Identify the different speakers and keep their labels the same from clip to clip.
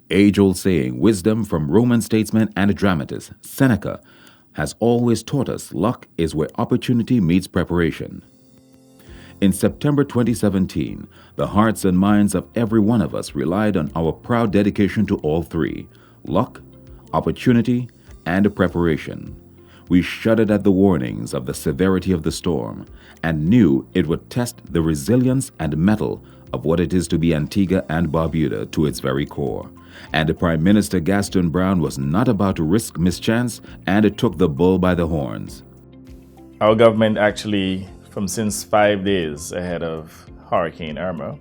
Speaker 1: Age-old saying, wisdom from Roman statesman and dramatist Seneca, has always taught us luck is where opportunity meets preparation. In September 2017, the hearts and minds of every one of us relied on our proud dedication to all three: luck, opportunity, and preparation. We shuddered at the warnings of the severity of the storm and knew it would test the resilience and mettle of what it is to be Antigua and Barbuda to its very core. And Prime Minister Gaston Brown was not about to risk mischance and took the bull by the horns.
Speaker 2: Our government actually, from since 5 days ahead of Hurricane Irma,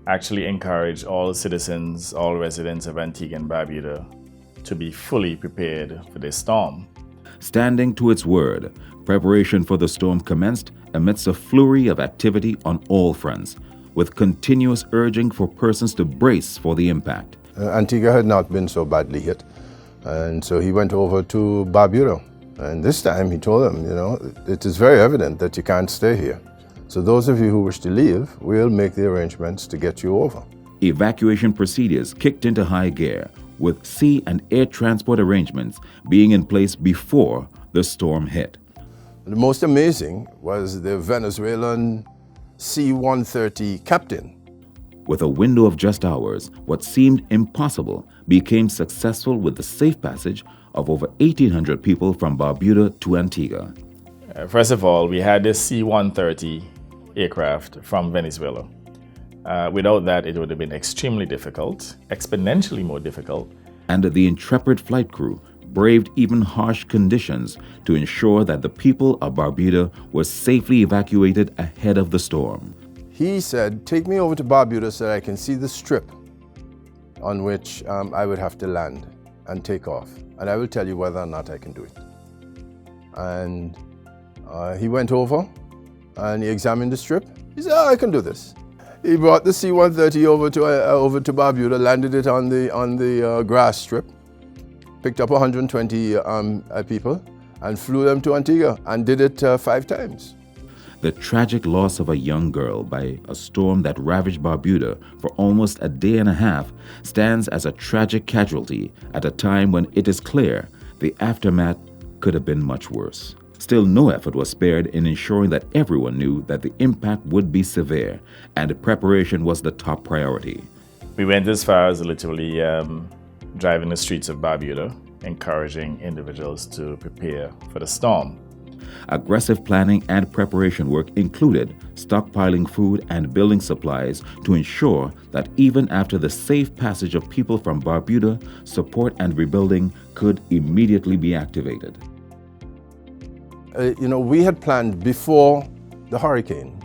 Speaker 2: actually encouraged all citizens, all residents of Antigua and Barbuda to be fully prepared for this storm.
Speaker 1: Standing to its word, preparation for the storm commenced amidst a flurry of activity on all fronts, with continuous urging for persons to brace for the impact.
Speaker 3: Antigua had not been so badly hit, and so he went over to Barbuda. And this time he told them, it is very evident that you can't stay here. So those of you who wish to leave, we'll make the arrangements to get you over.
Speaker 1: Evacuation procedures kicked into high gear, with sea and air transport arrangements being in place before the storm hit.
Speaker 3: The most amazing was the Venezuelan C-130 captain.
Speaker 1: With a window of just hours, what seemed impossible became successful with the safe passage of over 1,800 people from Barbuda to Antigua.
Speaker 2: First of all, we had this C-130 aircraft from Venezuela. Without that, it would have been extremely difficult, exponentially more difficult.
Speaker 1: And the intrepid flight crew braved even harsh conditions to ensure that the people of Barbuda were safely evacuated ahead of the storm.
Speaker 3: He said, take me over to Barbuda so that I can see the strip on which I would have to land and take off. And I will tell you whether or not I can do it. And he went over and he examined the strip. He said, I can do this. He brought the C-130 over to Barbuda, landed it on the grass strip, picked up 120 people and flew them to Antigua and did it 5 times.
Speaker 1: The tragic loss of a young girl by a storm that ravaged Barbuda for almost a day and a half stands as a tragic casualty at a time when it is clear the aftermath could have been much worse. Still, no effort was spared in ensuring that everyone knew that the impact would be severe and preparation was the top priority.
Speaker 2: We went as far as literally driving the streets of Barbuda, encouraging individuals to prepare for the storm.
Speaker 1: Aggressive planning and preparation work included stockpiling food and building supplies to ensure that even after the safe passage of people from Barbuda, support and rebuilding could immediately be activated.
Speaker 3: We had planned before the hurricane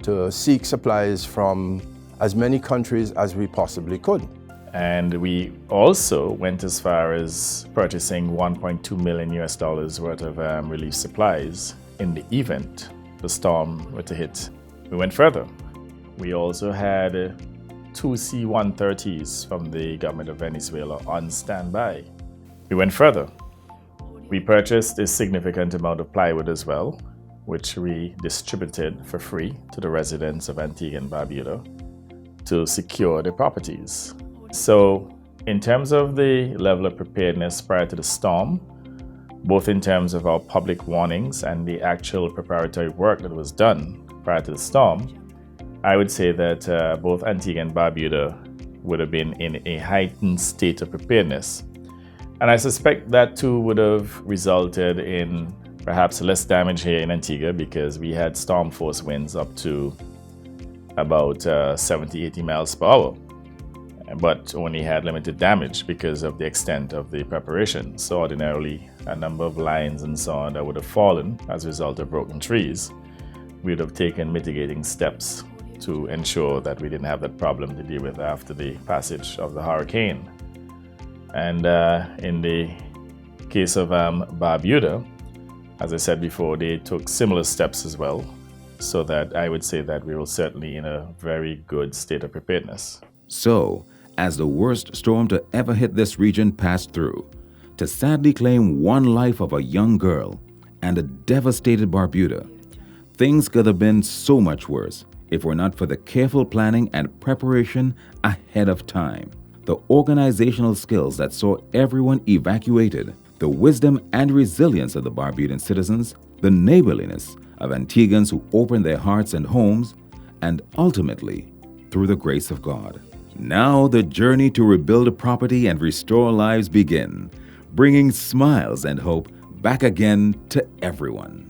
Speaker 3: to seek supplies from as many countries as we possibly could.
Speaker 2: And we also went as far as purchasing $1.2 million worth of relief supplies in the event the storm were to hit. We went further. We also had 2 C-130s from the government of Venezuela on standby. We went further. We purchased a significant amount of plywood as well, which we distributed for free to the residents of Antigua and Barbuda to secure their properties. So in terms of the level of preparedness prior to the storm, both in terms of our public warnings and the actual preparatory work that was done prior to the storm, I would say that both Antigua and Barbuda would have been in a heightened state of preparedness. And I suspect that too would have resulted in perhaps less damage here in Antigua because we had storm force winds up to about 70, 80 miles per hour. But only had limited damage because of the extent of the preparation. So ordinarily, a number of lines and so on that would have fallen as a result of broken trees, we would have taken mitigating steps to ensure that we didn't have that problem to deal with after the passage of the hurricane. And in the case of Barbuda, as I said before, they took similar steps as well, so that I would say that we were certainly in a very good state of preparedness.
Speaker 1: So, as the worst storm to ever hit this region passed through, to sadly claim one life of a young girl and a devastated Barbuda, things could have been so much worse if it were not for the careful planning and preparation ahead of time. the organizational skills that saw everyone evacuated, the wisdom and resilience of the Barbudan citizens, the neighborliness of Antiguans who opened their hearts and homes, and ultimately, through the grace of God. Now the journey to rebuild a property and restore lives begin, bringing smiles and hope back again to everyone.